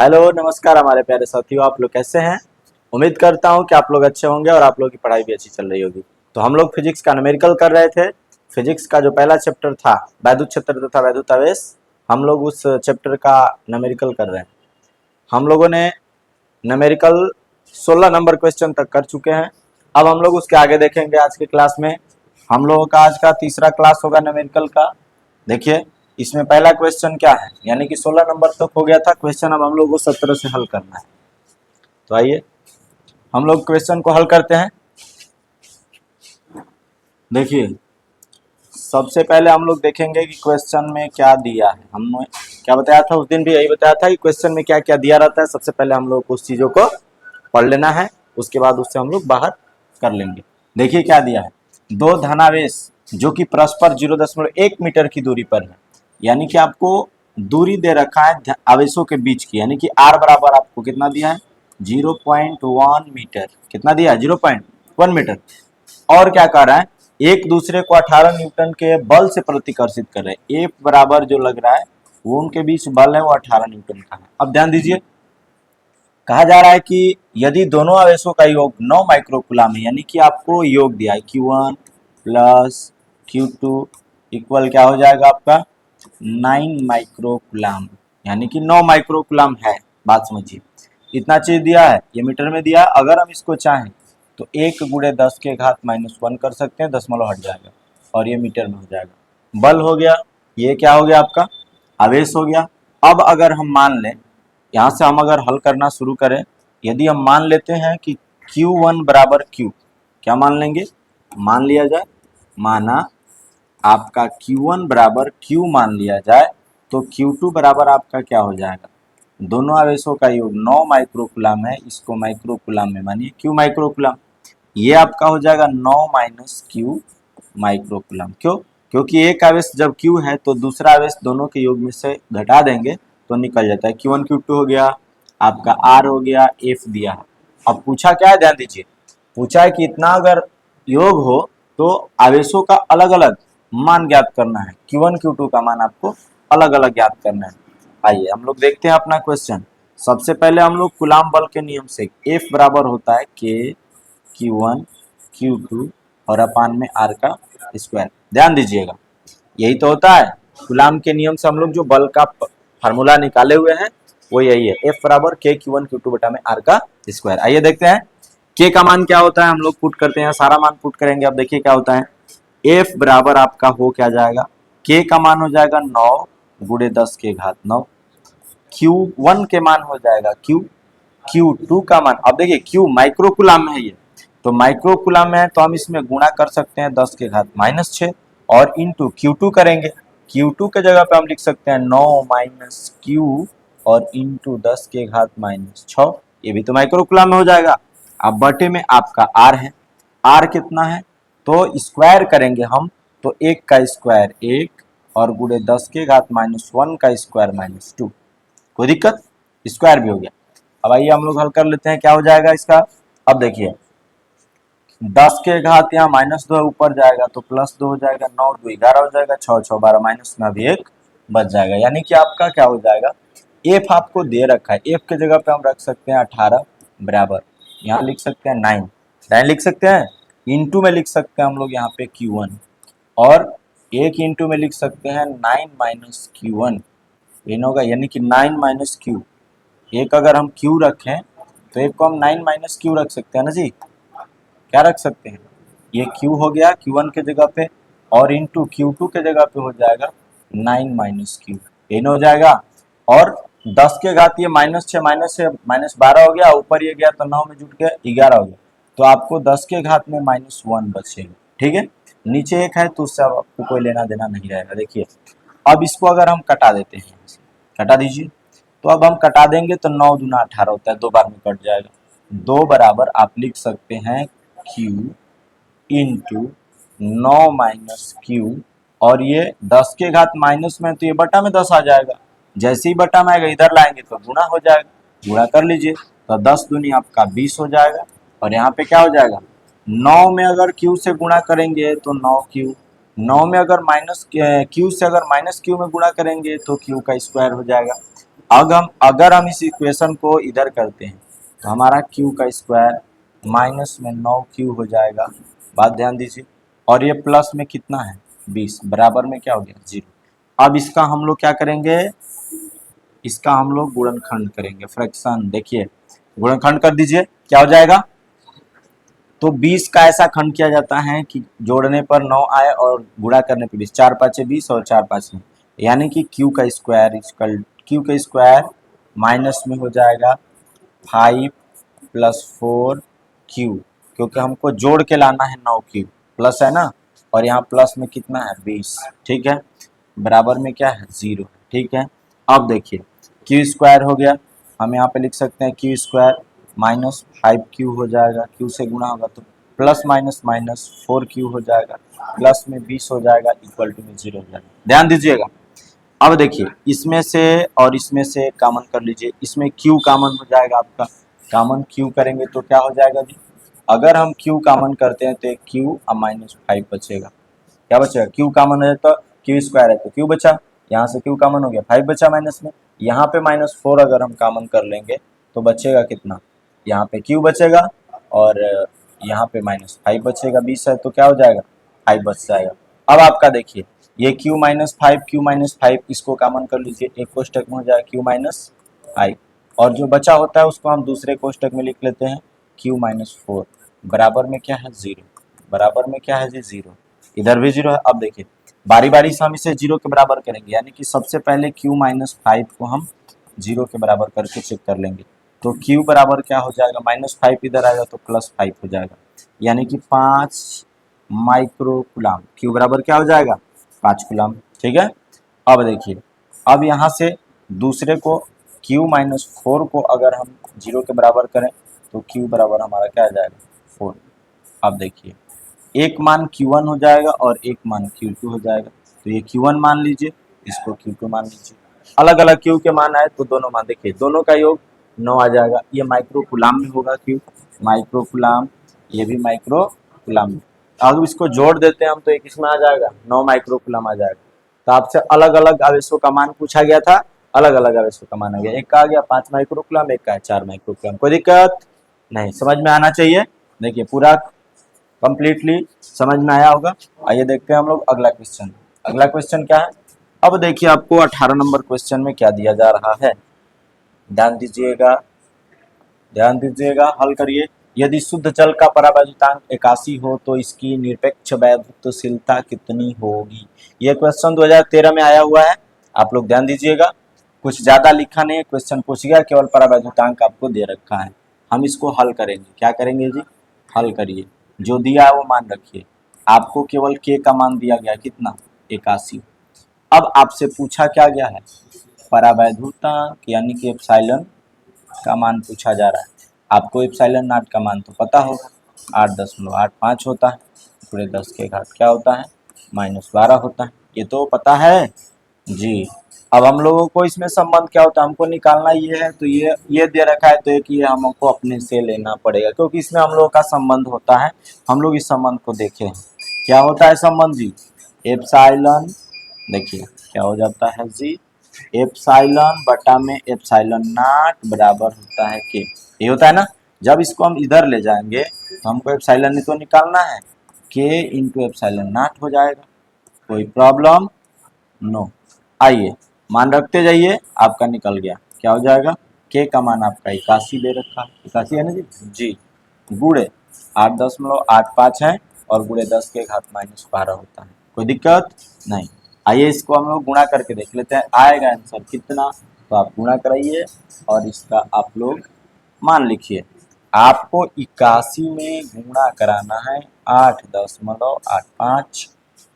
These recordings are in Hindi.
हेलो नमस्कार हमारे प्यारे साथियों, आप लोग कैसे हैं। उम्मीद करता हूं कि आप लोग अच्छे होंगे और आप लोगों की पढ़ाई भी अच्छी चल रही होगी। तो हम लोग फिजिक्स का न्यूमेरिकल कर रहे थे। फिजिक्स का जो पहला चैप्टर था वैद्युत क्षेत्र तथा वैद्युत आवेश, हम लोग उस चैप्टर का न्यूमेरिकल कर रहे हैं। हम लोगों ने न्यूमेरिकल 16 नंबर क्वेश्चन तक कर चुके हैं। अब हम लोग उसके आगे देखेंगे आज के क्लास में। हम लोगों का आज का तीसरा क्लास होगा न्यूमेरिकल का। देखिए इसमें पहला क्वेश्चन क्या है, यानी कि 16 नंबर तक हो गया था क्वेश्चन, अब हम लोग को 17 से हल करना है। तो आइए हम लोग क्वेश्चन को हल करते हैं। देखिए सबसे पहले हम लोग देखेंगे कि क्वेश्चन में क्या दिया है। हमने क्या बताया था, उस दिन भी यही बताया था कि क्वेश्चन में क्या क्या दिया रहता है। सबसे पहले हम लोग को उस चीज़ों को पढ़ लेना है, उसके बाद उससे हम लोग बाहर कर लेंगे। देखिए क्या दिया है, दो धनावेश जो कि परस्पर 0.1 मीटर की दूरी पर है, यानी कि आपको दूरी दे रखा है आवेशों के बीच की, यानी कि r बराबर आपको कितना दिया है 0.1 मीटर। कितना दिया है 0.1 मीटर। और क्या कर रहा है, एक दूसरे को 18 न्यूटन के बल से प्रतिकर्षित कर रहे हैं। F बराबर जो लग रहा है वो उनके बीच बल है वो 18 न्यूटन का है। अब ध्यान दीजिए, कहा जा रहा है कि यदि दोनों आवेशों का योग 9 माइक्रोकुलाम है, यानी कि आपको योग दिया है Q1 प्लस Q2 इक्वल क्या हो जाएगा आपका 9 माइक्रोकुलाम, यानी कि 9 माइक्रोकुलाम है। बात समझिए, इतना चीज दिया है, ये मीटर में दिया है। अगर हम इसको चाहें तो 1 गुणे 10 के घात -1 कर सकते हैं, दशमलव हट जाएगा और ये मीटर में हो जाएगा। बल हो गया, ये क्या हो गया आपका आवेश हो गया। अब अगर हम मान लें, यहाँ से हम अगर हल करना शुरू करें, यदि हम मान लेते हैं कि Q1 बराबर Q, क्या मान लेंगे, मान लिया जाए, माना आपका Q1 बराबर Q मान लिया जाए तो Q2 बराबर आपका क्या हो जाएगा, दोनों आवेशों का योग 9 माइक्रोकुलाम है, इसको माइक्रोकुलाम में मानिए Q माइक्रोकुलाम। ये आपका हो जाएगा 9 माइनस Q माइक्रोकुलाम। क्यों, क्योंकि एक आवेश जब Q है तो दूसरा आवेश दोनों के योग में से घटा देंगे तो निकल जाता है। Q1 Q2 हो गया, आपका R हो गया, F दिया है। अब पूछा क्या है, ध्यान दीजिए, पूछा है कि इतना अगर योग हो तो आवेशों का अलग अलग मान ज्ञात करना है। Q1 Q2 का मान आपको अलग अलग ज्ञात करना है। आइए हम लोग देखते हैं अपना क्वेश्चन। सबसे पहले हम लोग कूलाम बल के नियम से F बराबर होता है K Q1 Q2 और अपान में R का स्क्वायर। ध्यान दीजिएगा यही तो होता है, कूलाम के नियम से हम लोग जो बल का फार्मूला निकाले हुए हैं वो यही है, F बराबर K Q1 Q2 बटा में R का स्क्वायर। आइए देखते हैं K का मान क्या होता है, हम लोग पुट करते हैं, सारा मान पुट करेंगे। अब देखिए क्या होता है, F बराबर आपका हो क्या जाएगा, K का मान हो जाएगा 9 गुणे 10 के घात 9, Q1 के मान हो जाएगा Q, Q2 का मान, अब देखिए Q माइक्रोकुलाम में है ये, तो माइक्रोकुलाम में है तो हम इसमें गुणा कर सकते हैं 10 के घात -6 और इंटू Q2 करेंगे। Q2 के जगह पे हम लिख सकते हैं 9 माइनस Q और इंटू 10 के घात -6, ये भी तो माइक्रोकुलाम में हो जाएगा। अब बटे में आपका R है, R कितना है तो स्क्वायर करेंगे हम, तो 1 का स्क्वायर 1 और गुणे 10 के घात -1 का स्क्वायर -2, कोई दिक्कत, स्क्वायर भी हो गया। अब आइए हम लोग हल कर लेते हैं, क्या हो जाएगा इसका। अब देखिए 10 के घात यहाँ -2 ऊपर जाएगा तो +2 हो जाएगा, 9 2 11 हो जाएगा, 6 6 12 माइनस में अभी 1 बच जाएगा, यानी कि आपका क्या हो जाएगा, F आपको दे रखा है, F के जगह पे हम रख सकते हैं 18 बराबर, यहाँ लिख सकते हैं 9 लिख सकते हैं, इंटू में लिख सकते हैं हम लोग यहाँ पे Q1 और एक इंटू में लिख सकते हैं 9 माइनस Q1, इन होगा, यानी कि 9 माइनस Q। एक अगर हम Q रखें तो एक को हम 9 माइनस Q रख सकते हैं ना जी, क्या रख सकते हैं, ये Q हो गया Q1 के जगह पे और इंटू Q2 के जगह पे हो जाएगा 9 माइनस Q, इन हो जाएगा। और 10 के घात ये -6 -12 हो गया, ऊपर ये गया तो 9 में जुट गया 11 हो गया, तो आपको 10 के घात में -1 बचेगा। ठीक है, नीचे एक है तो उससे अब आपको कोई लेना देना नहीं रहेगा। देखिए अब इसको अगर हम कटा देते हैं, कटा दीजिए, तो अब हम कटा देंगे तो 9 दूना 18 होता है, 2 बार में कट जाएगा, 2 बराबर आप लिख सकते हैं Q इंटू 9 माइनस Q, और ये 10 के घात माइनस में तो ये बटा में 10 आ जाएगा, जैसे ही बटा में आएगा इधर लाएंगे तो गुणा हो जाएगा, गुणा कर लीजिए तो 10 दूनी आपका 20 हो जाएगा और यहाँ पे क्या हो जाएगा, 9 में अगर Q से गुणा करेंगे तो 9Q, 9 में अगर Q से अगर -Q में गुणा करेंगे तो Q का स्क्वायर हो जाएगा। अगर हम इस इक्वेशन को इधर करते हैं तो हमारा q का स्क्वायर माइनस में 9q हो जाएगा। बात ध्यान दीजिए। और ये प्लस में कितना है 20, बराबर में क्या हो गया 0। अब इसका हम लोग क्या करेंगे, इसका हम लोग गुणनखंड करेंगे, फ्रैक्शन। देखिए गुणनखंड कर दीजिए, क्या हो जाएगा। तो 20 का ऐसा खंड किया जाता है कि जोड़ने पर 9 आए और गुणा करने पर 20, 4 5 20 और 4 5 9, यानी कि q का स्क्वायर माइनस में हो जाएगा 5 + 4q, क्योंकि हमको जोड़ के लाना है 9q, प्लस है ना, और यहाँ प्लस में कितना है 20, ठीक है, बराबर में क्या है 0, ठीक है। अब देखिए q स्क्वायर हो गया, हम यहाँ पे लिख सकते हैं q स्क्वायर माइनस 5q हो जाएगा, q से गुणा होगा तो प्लस माइनस माइनस 4q हो जाएगा, प्लस में 20 हो जाएगा, इक्वल टू में 0 हो जाएगा। ध्यान दीजिएगा। अब देखिए इसमें से और इसमें से कॉमन कर लीजिए, इसमें q कॉमन हो जाएगा आपका, कॉमन q करेंगे तो क्या हो जाएगा जी, अगर हम q कॉमन करते हैं तो q और माइनस 5 बचेगा, क्या बचेगा, q कॉमन है तो q स्क्वायर है तो q बचा, यहाँ से q कॉमन हो गया 5 बचा माइनस में, यहाँ पे -4 अगर हम कॉमन कर लेंगे तो बचेगा कितना, यहाँ पे q बचेगा और यहाँ पे -5 बचेगा, 20 है तो क्या हो जाएगा 5 बच जाएगा। अब आपका देखिए ये q - 5 इसको कॉमन कर लीजिए, एक कोष्टक में हो जाएगा q - 5 और जो बचा होता है उसको हम दूसरे कोष्टक में लिख लेते हैं q - 4, बराबर में क्या है 0, बराबर में क्या है जी 0, इधर भी 0 है। अब देखिए बारी बारी से हम इसे 0 के बराबर करेंगे, यानी कि सबसे पहले q - 5 को हम 0 के बराबर करके चेक कर लेंगे, तो q बराबर क्या हो जाएगा, -5 इधर आएगा तो +5 हो जाएगा, यानी कि 5 माइक्रो कूलम, q बराबर क्या हो जाएगा 5 कूलम, ठीक है। अब देखिए अब यहाँ से दूसरे को q - 4 को अगर हम 0 के बराबर करें तो q बराबर हमारा क्या आ जाएगा 4। अब देखिए एक मान q1 हो जाएगा और एक मान q2 हो जाएगा, तो ये q1 मान लीजिए, इसको q2 मान लीजिए, अलग अलग q के मान आए तो दोनों मान, देखिए दोनों का योग 9 आ जाएगा, ये माइक्रो कूलम में होगा q, माइक्रो कूलम, ये भी माइक्रो कूलम में। अब इसको जोड़ देते हैं हम तो एक इसमें आ जाएगा 9 माइक्रो कूलम आ जाएगा। तो आपसे अलग अलग आवेशों का मान पूछा गया था, अलग अलग आवेशों का मान आ गया, एक का आ गया 5 माइक्रो कूलम, एक का है 4 माइक्रो कूलम, कोई दिक्कत नहीं, समझ में आना चाहिए। देखिए पूरा कंप्लीटली समझ में आया होगा। आइए देखते हैं हम लोग अगला क्वेश्चन। अगला क्वेश्चन क्या है, अब देखिए आपको 18 नंबर क्वेश्चन में क्या दिया जा रहा है, ध्यान दीजिएगा, ध्यान दीजिएगा, हल करिए। यदि शुद्ध जल का परावैद्युतांक 81 हो तो इसकी निरपेक्ष वैद्युतशीलता कितनी होगी। यह क्वेश्चन 2013 में आया हुआ है, आप लोग ध्यान दीजिएगा, कुछ ज्यादा लिखा नहीं है, क्वेश्चन पूछ गया, केवल परावैद्युतांक आपको दे रखा है, हम इसको हल करेंगे। क्या करेंगे जी, हल करिए, जो दिया है वो मान रखिए, आपको केवल के का मान दिया गया कितना 81। अब आपसे पूछा क्या गया है, परावैद्युतांक यानी कि एप्सिलॉन का मान पूछा जा रहा है। आपको एप्सिलॉन नॉट का मान तो पता होगा, 8.85 होता है, पूरे 10 के घात क्या होता है -12 होता है, ये तो पता है जी। अब हम लोगों को इसमें संबंध क्या होता है, हमको निकालना ये है, तो ये दे रखा है तो एक ये हमको अपने से लेना पड़ेगा, क्योंकि इसमें हम लोगों का संबंध होता है, हम लोग इस संबंध को देखे हैं। क्या होता है संबंध जी, एप्सिलॉन, देखिए क्या हो जाता है जी, एप्सिलॉन बटा में एप्सिलॉन नॉट बराबर होता है के, ये होता है ना। जब इसको हम इधर ले जाएंगे तो हमको एप्सिलॉन ही तो निकालना है, के इंटू एप्सिलॉन नॉट हो जाएगा, कोई प्रॉब्लम नो। आइए मान रखते जाइए, आपका निकल गया, क्या हो जाएगा, के का मान आपका 81 दे रखा है, 81 है ना जी, गुड़े 8.85 है और गुड़े 10 के घात -12 होता है, कोई दिक्कत नहीं। आइए इसको हम लोग गुणा करके देख लेते हैं, आएगा आंसर कितना, तो आप गुणा कराइए और इसका आप लोग मान लिखिए। आपको 81 में गुणा कराना है 8.85,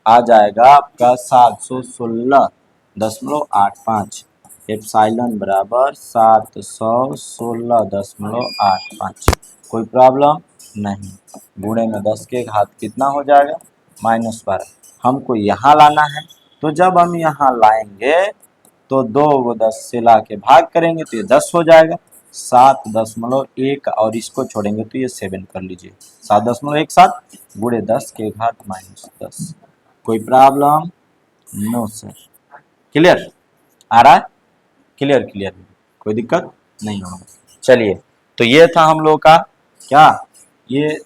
आ जाएगा आपका 716.85, एप्सिलॉन बराबर 716.85, कोई प्रॉब्लम नहीं। गुणे में 10 के घात कितना हो जाएगा -12, हमको यहाँ लाना है, तो जब हम यहाँ लाएंगे तो 2 को 10 से ला के भाग करेंगे तो ये 10 हो जाएगा, 7.1 और इसको छोड़ेंगे तो ये 7 कर लीजिए, 7.17 गुणे 10 के घात -10, कोई प्रॉब्लम नो सर, क्लियर आ रहा है, क्लियर क्लियर। कोई दिक्कत नहीं होगा। चलिए, तो ये था हम लोग का क्या, ये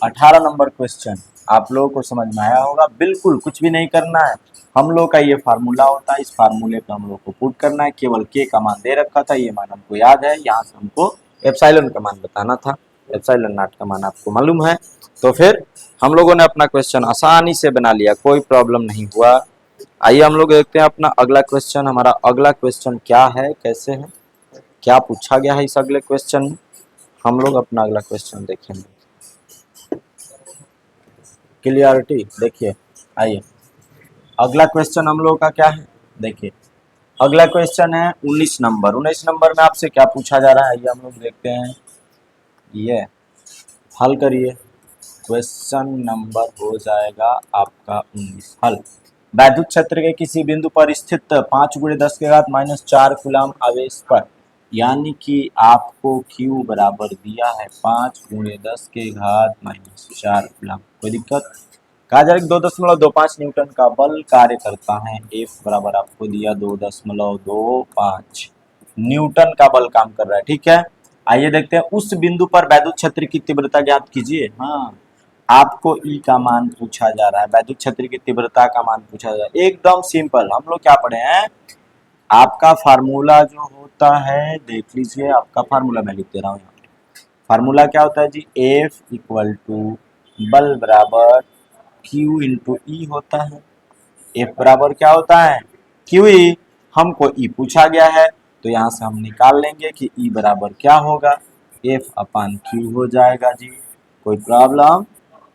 18 नंबर क्वेश्चन आप लोगों को समझ में आया होगा। बिल्कुल कुछ भी नहीं करना है, हम लोग का ये फार्मूला होता है, इस फार्मूले पे हम लोग को पुट करना है। केवल के का मान दे रखा था, ये मान हमको याद है, यहाँ से हमको एप्सिलॉन का मान बताना था, एप्सिलॉन नॉट का मान आपको मालूम है। तो फिर हम लोगों ने अपना क्वेश्चन आसानी से बना लिया, कोई प्रॉब्लम नहीं हुआ। आइए हम लोग देखते हैं अपना अगला क्वेश्चन। हमारा अगला क्वेश्चन क्या है, कैसे है, क्या पूछा गया है इस अगले क्वेश्चन में, हम लोग अपना अगला क्वेश्चन देखेंगे। क्लियरिटी देखिए, आइए अगला क्वेश्चन हम लोग का क्या है, देखिए अगला क्वेश्चन है 19 नंबर। 19 नंबर में आपसे क्या पूछा जा रहा है, आइए हम लोग देखते हैं। ये हल करिए, क्वेश्चन नंबर हो जाएगा आपका 19 हल। वैद्युत क्षेत्र के किसी बिंदु पर स्थित 5×10⁻⁴ कूलम आवेश पर, यानी कि आपको Q बराबर दिया है 5×10⁻⁴ कूलम। कोई दिक्कत, कहा जा रहा है 2.25 न्यूटन का बल कार्य करता है। F बराबर आपको दिया 2.25 न्यूटन का बल काम कर रहा है, ठीक है। आइए देखते हैं, उस बिंदु पर वैद्युत क्षेत्र की तीव्रता ज्ञात कीजिए। हाँ, आपको E का मान पूछा जा रहा है, वैद्युत क्षेत्र की तीव्रता का मान पूछा जा रहा है। एकदम सिंपल, हम लोग क्या पढ़े हैं, आपका फार्मूला जो होता है, देख लीजिए आपका फार्मूला मैं लिख दे रहा हूँ यहाँ पे। फार्मूला क्या होता है जी, F इक्वल टू बल बराबर Q इंटू ई होता है। F बराबर क्या होता है, QE, हमको E पूछा गया है, तो यहाँ से हम निकाल लेंगे कि E बराबर क्या होगा, F अपान Q हो जाएगा जी, कोई प्रॉब्लम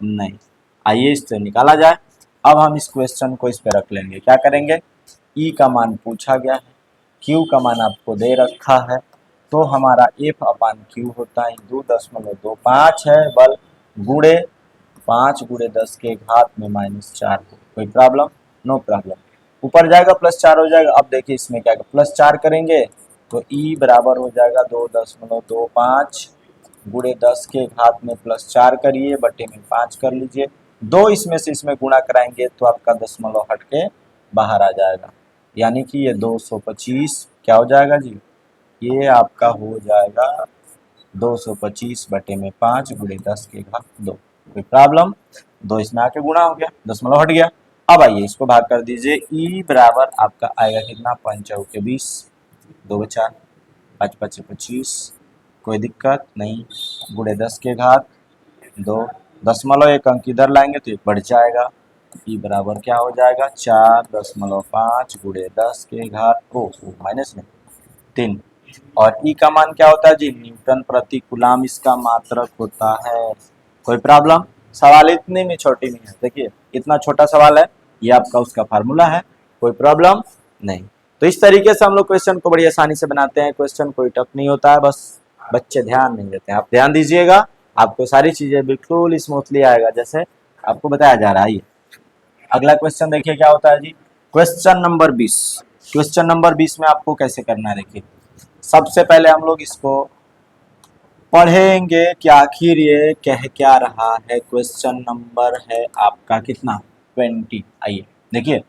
नहीं। आइए इससे निकाला जाए। अब हम इस क्वेश्चन को इस पे रख लेंगे, क्या करेंगे, E का मान पूछा गया है, Q का मान आपको दे रखा है, तो हमारा F अपान Q होता है 2.25 है बल, गुणे 5×10⁻⁴। कोई प्रॉब्लम, नो प्रॉब्लम। ऊपर जाएगा +4 हो जाएगा। अब देखिए इसमें क्या +4 करेंगे तो E बराबर हो जाएगा 2.25 गुणे 10⁻⁴ करिए, बटे में 5 कर लीजिए, 2 इसमें से इसमें गुणा कराएंगे तो आपका दशमलव हट के बाहर आ जाएगा, यानी कि ये 225 क्या हो जाएगा जी, ये आपका हो जाएगा 225 बटे में 5 गुणे 10⁻²। कोई प्रॉब्लम, 2 इसमें आके गुणा हो गया, दशमलव हट गया। अब आइए इसको भाग कर दीजिए, E बराबर आपका आएगा कितना, 5 चौके 20, 2 बचा 5 5 25, कोई दिक्कत नहीं, गुणे 10⁻², दशमलव एक अंक इधर लाएंगे तो ये बढ़ जाएगा। E बराबर क्या हो जाएगा, 4.5 गुणे 10⁻⁻, माइनस में 3, और E का मान क्या होता है जी, न्यूटन प्रति कूलम इसका मात्रक होता है। कोई प्रॉब्लम, सवाल इतने में छोटी नहीं है, देखिए इतना छोटा सवाल है, ये आपका उसका फार्मूला है, कोई प्रॉब्लम नहीं। तो इस तरीके से हम लोग क्वेश्चन को बड़ी आसानी से बनाते हैं, क्वेश्चन कोई टफ नहीं होता है, बस बच्चे ध्यान नहीं देते हैं। आप ध्यान दीजिएगा, आपको सारी चीजें बिल्कुल स्मूथली आएगा जैसे आपको बताया जा रहा है। अगला क्वेश्चन देखिए क्या होता है जी, क्वेश्चन नंबर 20। क्वेश्चन नंबर 20 में आपको कैसे करना है, देखिए सबसे पहले हम लोग इसको पढ़ेंगे कि आखिर ये कह क्या रहा है। क्वेश्चन नंबर है आपका कितना, 20। आइए देखिए,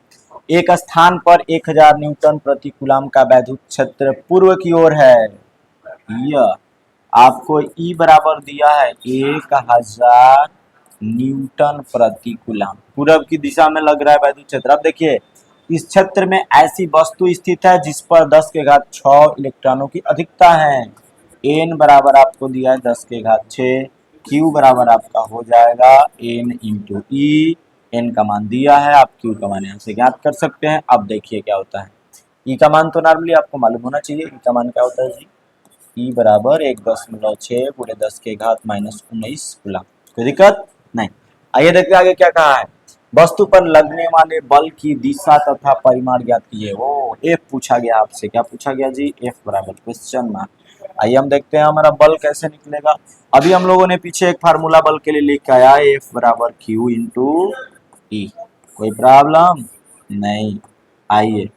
एक स्थान पर 1000 न्यूटन प्रति कूलम का वैद्युत क्षेत्र पूर्व की ओर है। यह आपको E बराबर दिया है 1000 न्यूटन प्रति कूलम, पूरब की दिशा में लग रहा है वैद्युत क्षेत्र। अब देखिए, इस क्षेत्र में ऐसी वस्तु स्थित है जिस पर 10�6 इलेक्ट्रॉनों की अधिकता है। N बराबर आपको दिया है 10�6, Q बराबर आपका हो जाएगा N इंटू ई, N का मान दिया है, आप Q का मान यहाँ से ज्ञात कर सकते हैं। अब देखिए क्या होता है, E का मान तो नॉर्मली आपको मालूम होना चाहिए, E का मान क्या होता है जी, E बराबर 1.6 गुणे 10⁻⁻19 कूलम। कोई दिक्कत नहीं। आइए देखते आगे क्या कहा है, वस्तु पर लगने वाले बल की दिशा तथा परिमाण ज्ञात कीजिए। वो F पूछा गया आपसे, क्या पूछा गया जी, F बराबर क्वेश्चन मार्क। आइए हम देखते हैं हमारा बल कैसे निकलेगा। अभी हम लोगों ने पीछे एक फार्मूला बल के लिए लिख के आया, F बराबर Q इंटू E। कोई प्रॉब्लम नहीं। आइए,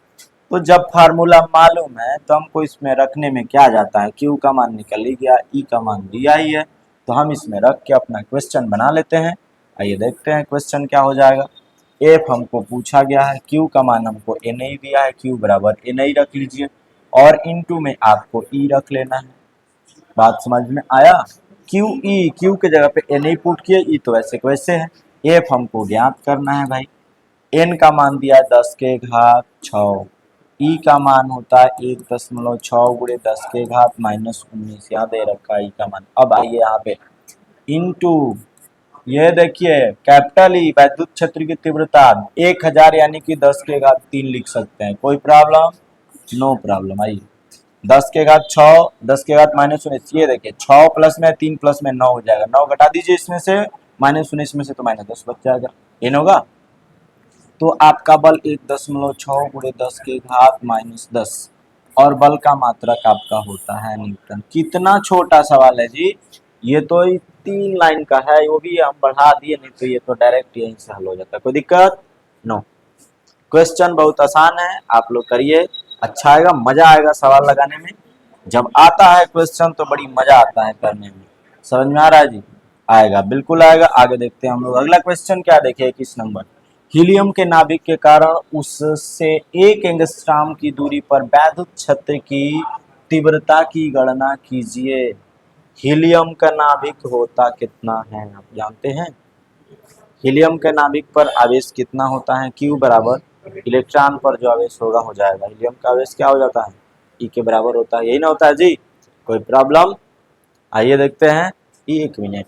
तो जब फार्मूला मालूम है तो हमको इसमें रखने में क्या जाता है, Q का मान निकल ही गया, E का मान दिया ही है, तो हम इसमें रख के अपना क्वेश्चन बना लेते हैं। आइए देखते हैं क्वेश्चन क्या हो जाएगा। F हमको पूछा गया है, Q का मान हमको Na दिया है, Q बराबर Na रख लीजिए, और इनटू में आपको ई रख लेना है। बात समझ में आया। क्यू ई, क्यू के जगह पे एन ही पुट किए, ई तो वैसे के वैसे है। एफ हमको ज्ञात करना है भाई। एन का मान दिया है 10⁻6, ई का मान होता है 1.6 गुणे 10⁻−19, यहाँ दे रखा है ई का मान। अब आइए यहाँ पे इनटू, ये देखिए कैपिटल ई वैद्युत क्षेत्र की तीव्रता 1000 यानी कि 10⁻3 लिख सकते हैं, कोई प्रॉब्लम? No problem. आइए 10⁻6, 10⁻−19, ये देखिए 6 प्लस में 3 प्लस में 9 हो जाएगा, 9 घटा दीजिए इसमें से, -19 में से तो -10 बच जाएगा, एन होगा। तो आपका बल 1.6 गुणे 10⁻−10 और बल का मात्रक आपका होता है न्यूटन। कितना छोटा सवाल है जी, ये तो 3 लाइन का है, वो भी हम बढ़ा दिए, नहीं तो ये तो डायरेक्ट यहीं से हल हो जाता है, कोई दिक्कत नो। क्वेश्चन बहुत आसान है, आप लोग करिए, अच्छा आएगा, मजा आएगा सवाल लगाने में। जब आता है क्वेश्चन तो बड़ी मजा आता है करने में। समझ में आ रहा है जी? आएगा, बिल्कुल आएगा। आगे देखते हैं हम लोग, अगला क्वेश्चन क्या देखिए 21 नंबर। हीलियम के नाभिक के कारण उससे 1 एंगस्ट्रॉम की दूरी पर वैद्युत क्षेत्र की तीव्रता की गणना कीजिए। हीलियम का नाभिक होता कितना है आप जानते हैं? हीलियम के नाभिक पर आवेश कितना होता है? Q बराबर इलेक्ट्रॉन पर जो आवेश होगा हो जाएगा। हीलियम का आवेश क्या हो जाता है? E के बराबर होता है, यही ना होता है जी? कोई प्रॉब्लम? आइए देखते हैं, एक मिनट।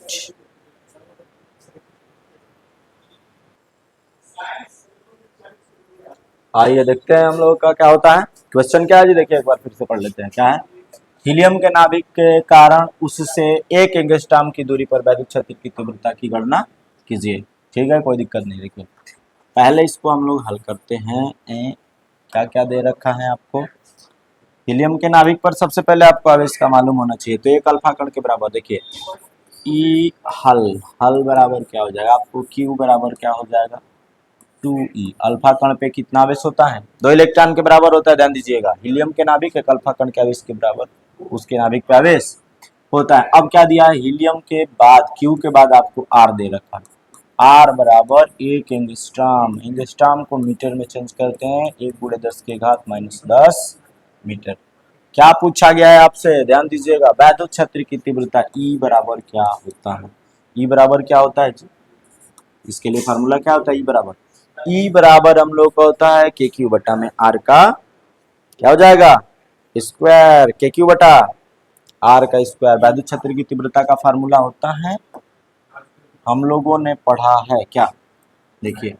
आइए देखते हैं हम लोग का क्या होता है। क्वेश्चन क्या है जी, देखिए एक बार फिर से पढ़ लेते हैं। क्या है? हीलियम के नाभिक के कारण उससे 1 एंगस्ट्रॉम की दूरी पर वैद्युत क्षेत्र की तीव्रता की गणना कीजिए। ठीक है, कोई दिक्कत नहीं। देखिए पहले इसको हम लोग हल करते हैं। क्या क्या दे रखा है आपको? हीलियम के नाभिक पर सबसे पहले आपको आवेश का मालूम होना चाहिए, तो एक अल्फा कण के बराबर देखिए ई हल, हल बराबर क्या हो जाएगा आपको? क्यू बराबर क्या हो जाएगा? 2E। अल्फा कण पे कितना आवेश होता है? 2 इलेक्ट्रॉन के बराबर होता है, ध्यान दीजिएगा। हीलियम के नाभिक एक अल्फा कण के आवेश के बराबर उसके नाभिक पे आवेश होता है। अब क्या दिया है? हीलियम के बाद, क्यू के बाद आपको आर दे रखा है। आर बराबर 1 एंगस्ट्रॉम, एंगस्ट्रॉम को मीटर में चेंज करते हैं, 1 गुणे 10⁻−10 मीटर। क्या पूछा गया है आपसे? ध्यान दीजिएगा, वैद्युत क्षेत्र की तीव्रता ई बराबर क्या होता है? ई बराबर क्या होता है जी? इसके लिए फार्मूला क्या होता है? ई बराबर, ई बराबर हम लोग का होता है के क्यू बटा में आर का क्या हो जाएगा? स्क्वायर, के क्यू बटा आर का स्क्वायर। वैद्युत क्षेत्र की तीव्रता का फार्मूला होता है, हम लोगों ने पढ़ा है क्या? देखिए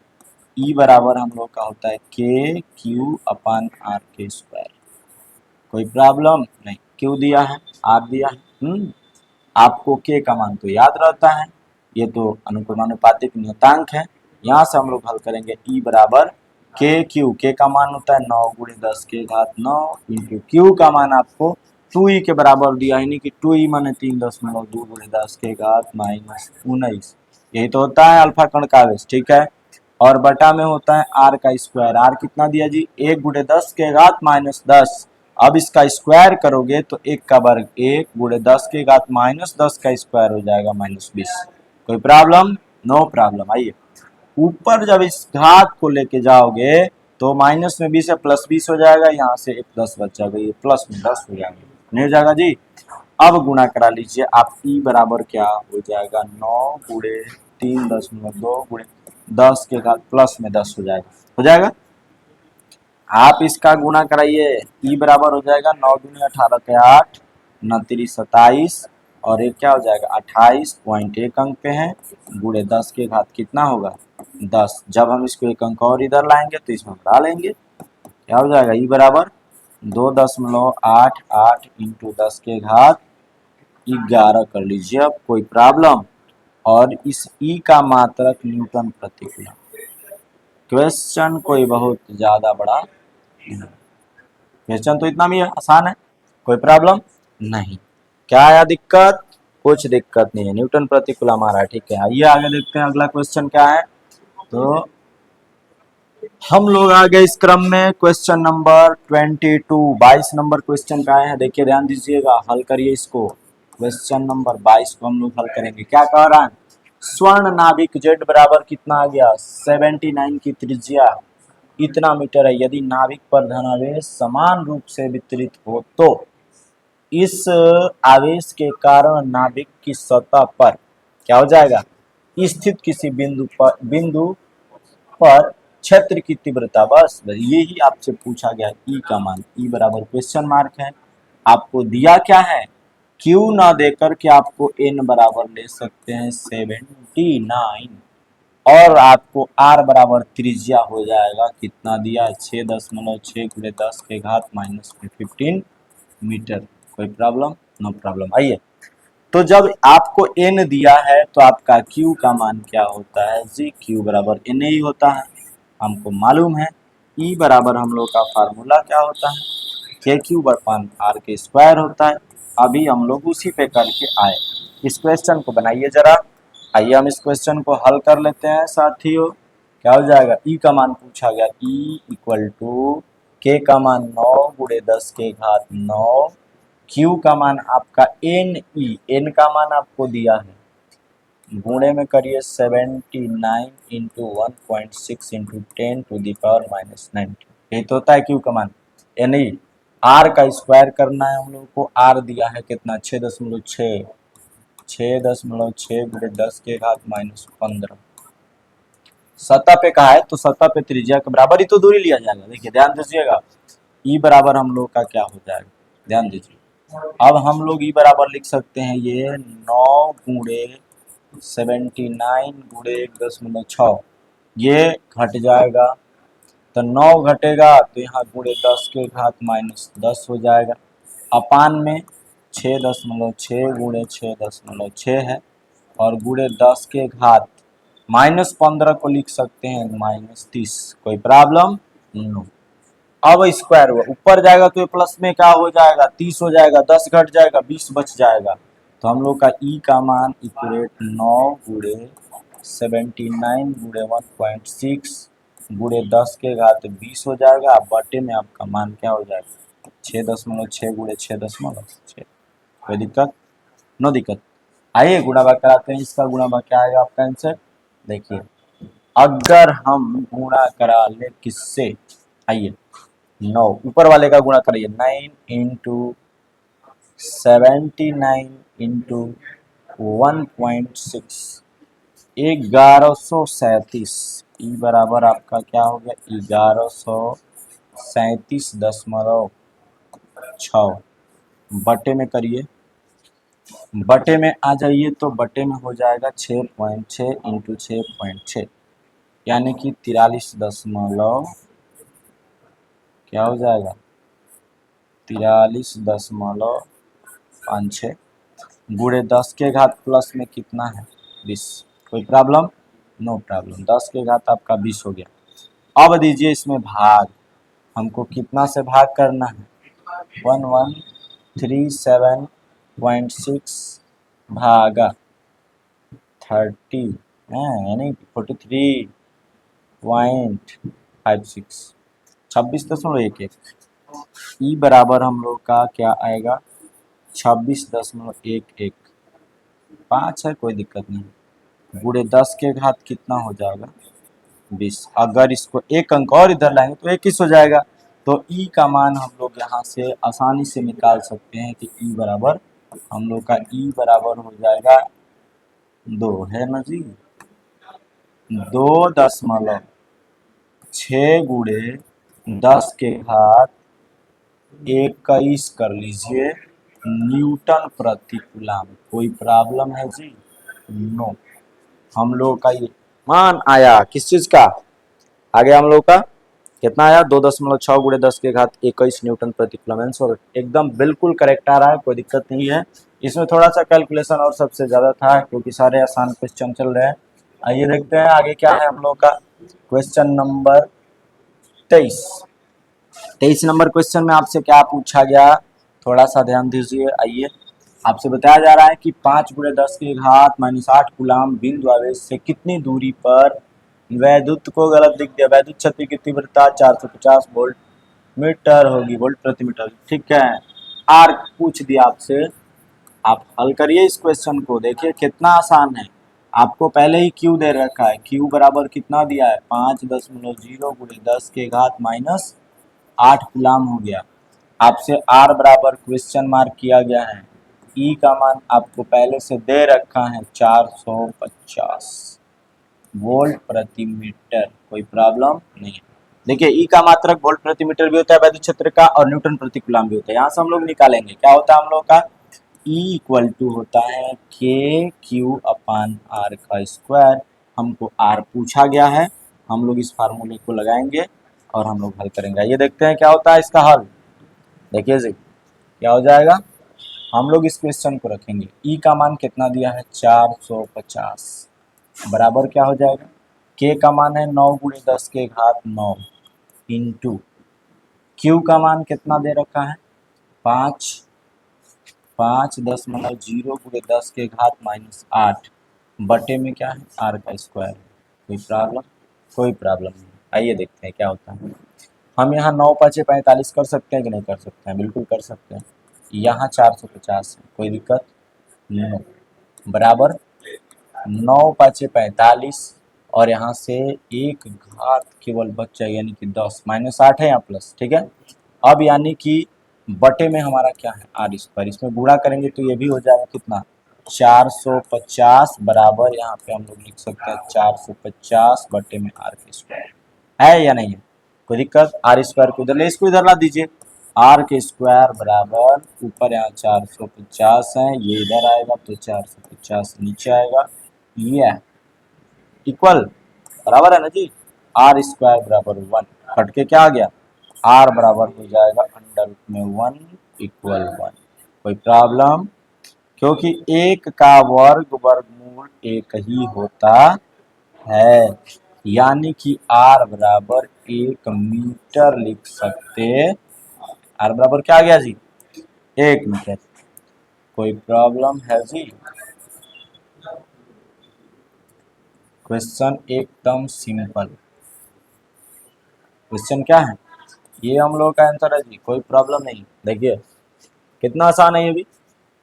ई बराबर हम लोग का होता है के क्यू अपान आर के स्क्वायर। कोई प्रॉब्लम नहीं? क्यू दिया है, आर दिया है। आपको के का मान तो याद रहता है, ये तो अनुक्रमानुपातिक नियतांक है। यहाँ से हम लोग हल करेंगे। ई बराबर के क्यू, के का मान होता है 9 गुणे 10⁹ इंटू क्यू का मान आपको 2E के बराबर दिया, यानी कि 2E माने 3.2 गुणे 10⁻−19, यही तो होता है अल्फा कण का आवेश। ठीक है, और बटा में होता है आर का स्क्वायर। आर कितना दिया जी? 1 गुणे 10⁻−10। अब इसका स्क्वायर करोगे तो 1 का वर्ग 1 गुणे 10⁻−10 का स्क्वायर हो जाएगा -20। कोई प्रॉब्लम? No problem. आइए ऊपर जब इस घात को लेके जाओगे तो माइनस में 20 है, प्लस 20 हो जाएगा, यहाँ से एक 10 बच जाएगा, ये प्लस में 10 हो जाएगा, नहीं हो जाएगा जी? अब गुणा करा लीजिए आप। ई बराबर क्या हो जाएगा? 9 गुणे 3.2 गुणे 10⁻+ में 10 हो जाएगा, हो जाएगा। आप इसका गुणा कराइए, ई बराबर हो जाएगा 9 दूनी 18 के 8, 9 तिरी 27 और एक क्या हो जाएगा 28.1 अंक पे है, गुणे 10⁻, कितना होगा 10। जब हम इसको एक अंक और इधर लाएंगे तो इसमें बढ़ा लेंगे, क्या हो जाएगा? ई बराबर 2.88 इंटू 10⁻11 कर लीजिए। अब कोई प्रॉब्लम? और इस ई का मात्रक न्यूटन प्रति कूलम। क्वेश्चन कोई बहुत ज्यादा बड़ा, क्वेश्चन तो इतना भी आसान है, कोई प्रॉब्लम नहीं। क्या आया दिक्कत? कुछ दिक्कत नहीं है, न्यूटन प्रति कूलम आ रहा है। ठीक है, आइए आगे देखते हैं अगला क्वेश्चन क्या है। तो हम लोग आ गए इस क्रम में क्वेश्चन नंबर 22, 22 नंबर क्वेश्चन का है। देखिए ध्यान दीजिएगा, हल करिए इसको। क्वेश्चन नंबर 22 को हम लोग हल करेंगे। क्या कह रहा है? स्वर्ण नाभिक जेड बराबर कितना आ गया? 79 की त्रिज्या इतना मीटर है। यदि नाभिक पर धनावेश समान रूप से वितरित हो तो इस आवेश के कारण नाभिक की सतह पर क्या हो जाएगा, स्थित किसी बिंदु पर क्षेत्र की तीव्रता, बस यही आपसे पूछा गया। ई का मान, ई बराबर क्वेश्चन मार्क है। आपको दिया क्या है, क्यू ना देकर के आपको एन बराबर ले सकते हैं 79 और आपको आर बराबर त्रिज्या हो जाएगा कितना दिया है 6.6 गुणे 10 के घात -15 मीटर। कोई प्रॉब्लम, नो प्रॉब्लम। आइए, तो जब आपको एन दिया है तो आपका क्यू का मान क्या होता है जी, क्यू बराबर एन ही होता है, हमको मालूम है। ई बराबर हम लोग का फार्मूला क्या होता है, के क्यू बर्पान आर के स्क्वायर होता है। अभी हम लोग उसी पे करके आए। इस क्वेश्चन को बनाइए जरा। आइए हम इस क्वेश्चन को हल कर लेते हैं साथियों। क्या हो जाएगा, ई का मान पूछा गया, ई इक्वल टू के का मान 9 गुणे 10 के घात 9, क्यू का मान आपका एन, ई एन का मान आपको दिया है, गुणे में करिए 79 इंटू 1.6 इंटू 10⁻⁻90, यही तो होता है क्यू का मान। एन ई आर का स्क्वायर करना है हम लोग को, आर दिया है कितना 6.6, 6.6 गुणे 10 के घात -15। सतह पे कहा है तो सतह पे त्रिज्या के बराबर ही तो दूरी लिया जाएगा। देखिए ध्यान दीजिएगा, ई बराबर हम लोग का क्या हो जाएगा, ध्यान दीजिए। अब हम लोग ई बराबर लिख सकते हैं, ये 9 गुणे 79 गुणे 1.6, ये घट जाएगा तो 9 घटेगा तो यहाँ गुणे 10 के घात -10 हो जाएगा, अपान में 6.6 गुणे 6.6 है और गुणे 10 के घात -15 को लिख सकते हैं -30। कोई प्रॉब्लम नो। अब स्क्वायर हुआ, ऊपर जाएगा तो ये प्लस में क्या हो जाएगा 30 हो जाएगा, 10 घट जाएगा 20 बच जाएगा। तो हम लोग का ई का मान इक्वलेट 9 गुणे 79 गुणे 1.6 गुणे 10 के घात 20 हो जाएगा। बटे में आपका मान क्या हो जाएगा 6.6 गुणे 6.6। कोई दिक्कत, नो दिक्कत। आइए गुणा भाग कराते हैं, इसका गुणा भाग क्या आएगा आपका आंसर। देखिए अगर हम गुणा करा ले किससे, आइए 9 ऊपर वाले का गुणा करिए 9 इंटू 79 इंटू 1.6 1137, ई बराबर आपका क्या हो गया 1137.6, बटे में करिए, बटे में आ जाइए तो बटे में हो जाएगा 6.6 इंटू 6.6 यानी कि 43 दशमलव क्या हो जाएगा 43.56 गुणे 10 के घात प्लस में कितना है 20। कोई प्रॉब्लम, नो प्रॉब्लम। 10 के घात आपका 20 हो गया। अब दीजिए इसमें भाग, हमको कितना से भाग करना है 1137.6 भागा 30 यानी 43.56, 26.11। ई बराबर हम लोग का क्या आएगा 26.11, है, कोई दिक्कत नहीं। गुणे 10 के घात कितना हो जाएगा 20। अगर इसको एक अंक और इधर लाएंगे तो 21 हो जाएगा। तो ई का मान हम लोग यहाँ से आसानी से निकाल सकते हैं कि ई बराबर हम लोग का ई बराबर हो जाएगा 2, है ना जी, 2.6 गुणे 10 के घात 21 कर लीजिए न्यूटन प्रति कूलम। कोई प्रॉब्लम है जी, नो। हम लोग का ये मान आया किस चीज का, आगे हम लोग का कितना आया 2.6 गुणे 10 के घात 21 न्यूटन प्रति कूलम आंसर एकदम बिल्कुल करेक्ट आ रहा है, कोई दिक्कत नहीं है। इसमें थोड़ा सा कैलकुलेशन और सबसे ज़्यादा था क्योंकि सारे आसान क्वेश्चन चल रहे हैं। आइए देखते हैं आगे क्या है हम लोग का क्वेश्चन नंबर 23 नंबर क्वेश्चन में आपसे क्या पूछा गया, थोड़ा सा ध्यान दीजिए। आइए आपसे बताया जा रहा है कि 5 गुणे 10 के घात -8 कूलम बिंदु आवेश से कितनी दूरी पर वैद्युत को गलत दिख दिया, वैद्युत क्षति की तीव्रता 450 वोल्ट मीटर होगी, वोल्ट प्रति मीटर, ठीक है। आर्क पूछ दिया आपसे, आप हल करिए इस क्वेश्चन को। देखिए कितना आसान है, आपको पहले ही क्यू दे रखा है, क्यू बराबर कितना दिया है 5.0 गुणे 10 के घात माइनस 8 कूलाम हो गया। आपसे आर बराबर क्वेश्चन मार्क किया गया है, ई का मान आपको पहले से दे रखा है 450 वोल्ट प्रति मीटर, कोई प्रॉब्लम नहीं है। देखिए ई का मात्रक वोल्ट प्रति मीटर भी होता है वैद्युत क्षेत्र का, और न्यूटन प्रति कूलाम भी होता है। यहाँ से हम लोग निकालेंगे क्या होता है हम लोग का, E इक्वल टू होता है के क्यू अपान आर का स्क्वायर। हमको आर पूछा गया है, हम लोग इस फार्मूले को लगाएंगे और हम लोग हल करेंगे। ये देखते हैं क्या होता है इसका हल। देखिए जी क्या हो जाएगा, हम लोग इस क्वेश्चन को रखेंगे, ई का मान कितना दिया है 450 बराबर क्या हो जाएगा, के का मान है 9 गुणे 10 के घात 9 इंटू क्यू का मान कितना दे रखा है 5.0 गुणे 10 के घात माइनस 8 बटे में क्या है आर का स्क्वायर। कोई प्रॉब्लम, कोई प्रॉब्लम नहीं। आइए देखते हैं क्या होता है। हम यहाँ 9 5 45 कर सकते हैं कि नहीं कर सकते हैं, बिल्कुल कर सकते हैं। यहाँ 450 है, कोई दिक्कत नहीं, बराबर 9 5 45 और यहाँ से एक घात केवल बच जाएगा यानी कि 10 -8 है यहाँ प्लस, ठीक है। अब यानी कि बटे में हमारा क्या है आर स्क्वायर, इसमें गुणा करेंगे तो ये भी हो जाएगा कितना 450 बराबर यहाँ पे हम लोग लिख सकते हैं 450 बटे में आर के स्क्वायर, है या नहीं है, कोई दिक्कत। आर स्क्वायर को इधर ले, इसको इधर ला दीजिए, आर के स्क्वायर बराबर ऊपर यहाँ 450 है, ये इधर आएगा तो 450 नीचे आएगा, ये इक्वल बराबर है ना जी, आर स्क्वायर बराबर 1 कट के क्या आ गया आर बराबर हो जाएगा अंडर रूट में 1 इक्वल 1। कोई प्रॉब्लम, क्योंकि एक का वर्ग वर्गमूल एक ही होता है, यानी कि आर बराबर 1 मीटर लिख सकते, आर बराबर क्या आ गया जी 1 मीटर। कोई प्रॉब्लम है जी, क्वेश्चन एकदम सिंपल। क्वेश्चन क्या है, ये हम लोग का आंसर है जी, कोई प्रॉब्लम नहीं। देखिए कितना आसान है ये भी,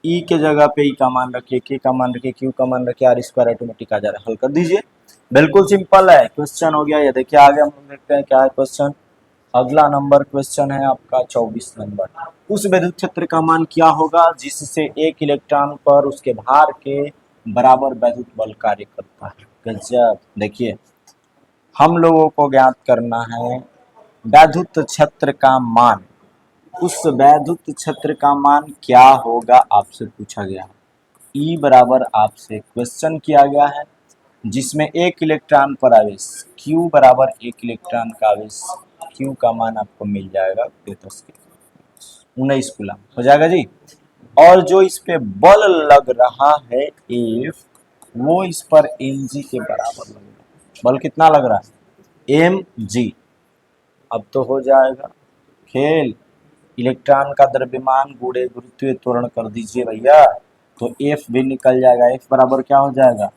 ई के जगह पे ई का मान रखिए, के का मान रखिए, क्यू का मान रखिए, आर स्क्वायर ऑटोमेटिक आ जा रहा है, हल कर दीजिए, बिल्कुल सिंपल है। क्वेश्चन हो गया ये, देखिए आगे हम लोग देखते हैं क्या है क्वेश्चन। अगला नंबर क्वेश्चन है आपका 24 नंबर। उस विद्युत क्षेत्र का मान क्या होगा जिससे एक इलेक्ट्रॉन पर उसके भार के बराबर वैद्युत बल कार्य करता है। गजब। देखिए हम लोगों को ज्ञात करना है वैद्युत क्षेत्र का मान, उस वैद्युत क्षेत्र का मान क्या होगा आपसे पूछा गया है। ई बराबर आपसे क्वेश्चन किया गया है जिसमें एक इलेक्ट्रॉन पर आवेश Q बराबर एक इलेक्ट्रॉन का आवेश Q का मान आपको मिल जाएगा 19 कूलम हो जाएगा जी। और जो इस पे बल लग रहा है F, वो इस पर mg के बराबर लग रहा है। बल कितना लग रहा है mg। अब तो हो जाएगा खेल, इलेक्ट्रॉन का द्रव्यमान गुणे गुरुत्वीय त्वरण कर दीजिए भैया, तो F भी निकल जाएगा। F बराबर क्या हो जाएगा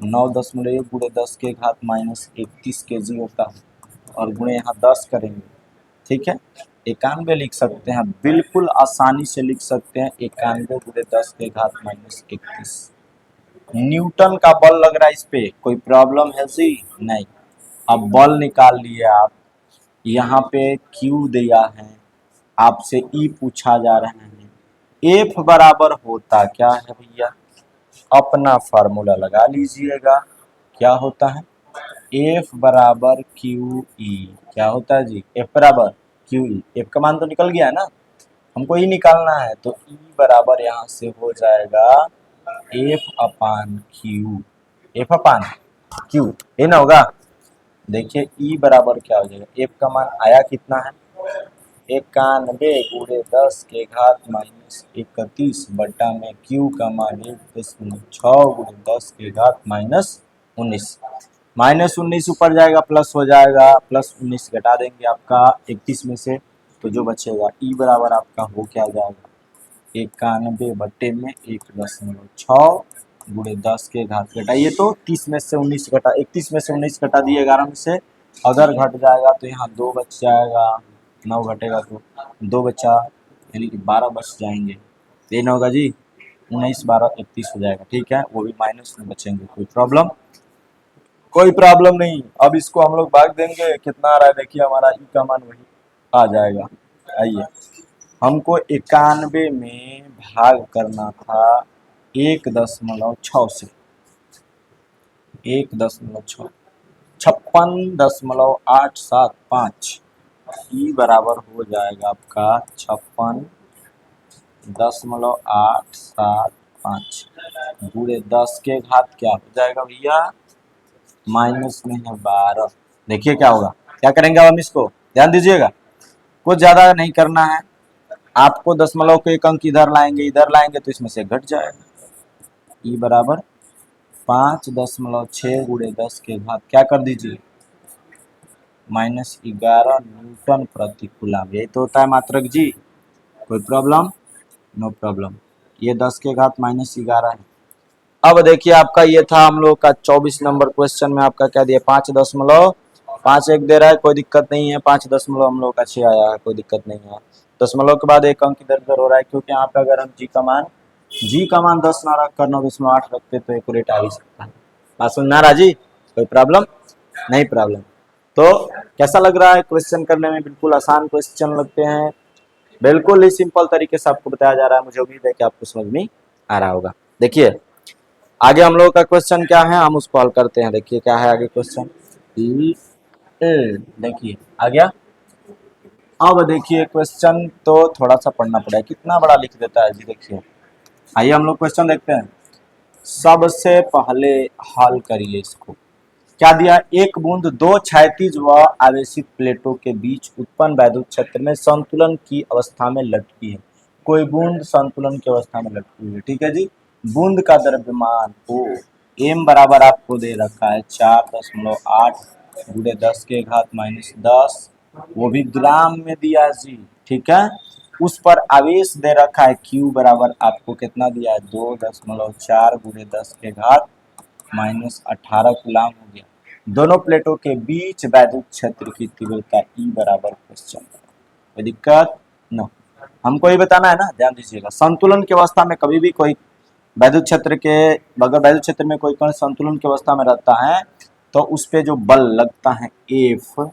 9.1 गुणे 10 के घात माइनस 31 kg होता है, और गुणे यहाँ 10 करेंगे, ठीक है 91 लिख सकते हैं, बिल्कुल आसानी से लिख सकते हैं 91 गुणे 10 के घात माइनस 31 न्यूटन का बल लग रहा है इस पे। कोई प्रॉब्लम है जी नहीं। अब बल निकाल लिए आप, यहाँ पे Q दिया है, आपसे E पूछा जा रहा है। F बराबर होता क्या है भैया, अपना फार्मूला लगा लीजिएगा, क्या होता है F बराबर QE, क्या होता है जी F बराबर QE। F का मान तो निकल गया है ना, हमको E निकालना है, तो E बराबर यहाँ से हो जाएगा F अपान Q, F अपान Q, ये ना होगा। देखिए E बराबर क्या हो जाएगा, F का मान आया कितना है 91 गुणे 10 के घात माइनस 31 बटा में Q का मान 1.6 गुणे 10 के घात माइनस 19। -19 ऊपर जाएगा प्लस हो जाएगा, +19 घटा देंगे आपका 31 में से, तो जो बचेगा E बराबर आपका हो क्या जाएगा 91 बटे में 1.6 गुणे 10 के घात, घटाइए तो 30 में से 19 घटा 31 में से 19 घटा दिए 11 में से, अगर घट जाएगा तो यहाँ 2 बच जाएगा, 9 घटेगा तो 2 बचा, यानी कि 12 बच जाएंगे, ये ना होगा जी। 19 12 31 हो जाएगा, ठीक है, वो भी माइनस में बचेंगे, कोई प्रॉब्लम नहीं। अब इसको हम लोग भाग देंगे, कितना आ रहा है देखिए, हमारा ई का मान वही आ जाएगा। आइए, हमको 91 में भाग करना था 1.6 से, 1.6, 56.875 ई बराबर हो जाएगा आपका 56.875 पूरे 10 के घात क्या हो जाएगा भैया, माइनस में है 12। देखिए क्या होगा, क्या करेंगे अब हम इसको, ध्यान दीजिएगा, कुछ ज्यादा नहीं करना है आपको, दशमलव को एक अंक इधर लाएंगे तो इसमें से घट जाएगा। ई बराबर 5.6 गुणे 10 के घात क्या कर दीजिए, -11 न्यूटन प्रति कूलम। यही तो होता है मात्रक जी, कोई प्रॉब्लम, नो प्रॉब्लम। ये 10 के घात -11 है। अब देखिए आपका ये था हम लोग का 24 नंबर क्वेश्चन में आपका क्या दिया, 5.51 दे रहा है, कोई दिक्कत नहीं है, 5 हम लोग का 6 आया है, कोई दिक्कत नहीं है। दशमलव के बाद एक अंक इधर उधर हो रहा है, क्योंकि यहाँ पे अगर हम जी का मान 10 ना रख कर 9.8 रखते तो एक्यूरेट आ ही सकता है। बात सुन ना राजी, कोई प्रॉब्लम नहीं, प्रॉब्लम। तो कैसा लग रहा है क्वेश्चन करने में, बिल्कुल आसान क्वेश्चन लगते हैं, बिल्कुल ही सिंपल तरीके से आपको बताया जा रहा है। मुझे उम्मीद है कि आपको समझ में आ रहा होगा। देखिए आगे हम लोग का क्वेश्चन क्या है, हम उसको हल करते हैं। देखिए क्या है आगे क्वेश्चन, देखिए आ गया। अब देखिए क्वेश्चन तो थोड़ा सा पढ़ना पड़ेगा, कितना बड़ा लिख देता है जी। देखिए आइए हम लोग क्वेश्चन देखते हैं। सबसे पहले हल करिए इसको। क्या दिया, एक बूंद दो क्षैतिज व आवेशित प्लेटों के बीच उत्पन्न वैद्युत क्षेत्र में संतुलन की अवस्था में लटकी है। कोई बूंद संतुलन की अवस्था में लटकी हुई है, ठीक है जी। बूंद का द्रव्यमान ओ एम बराबर आपको दे रखा है 4.8 गुणे 10 के घात -10, वो भी ग्राम में दिया जी, ठीक है। उस पर आवेश दे रखा है Q बराबर आपको कितना दिया है, 2.4 गुणे 10 के घात -18 कूलम हो गया। दोनों प्लेटों के बीच वैद्युत क्षेत्र की तीव्रता E बराबर क्वेश्चन, कोई दिक्कत न। हमको ये बताना है ना, ध्यान दीजिएगा। संतुलन की अवस्था में कभी भी कोई वैद्युत क्षेत्र के, अगर वैद्युत क्षेत्र में कोई कण संतुलन की अवस्था में रहता है तो उस पे जो बल लगता है F,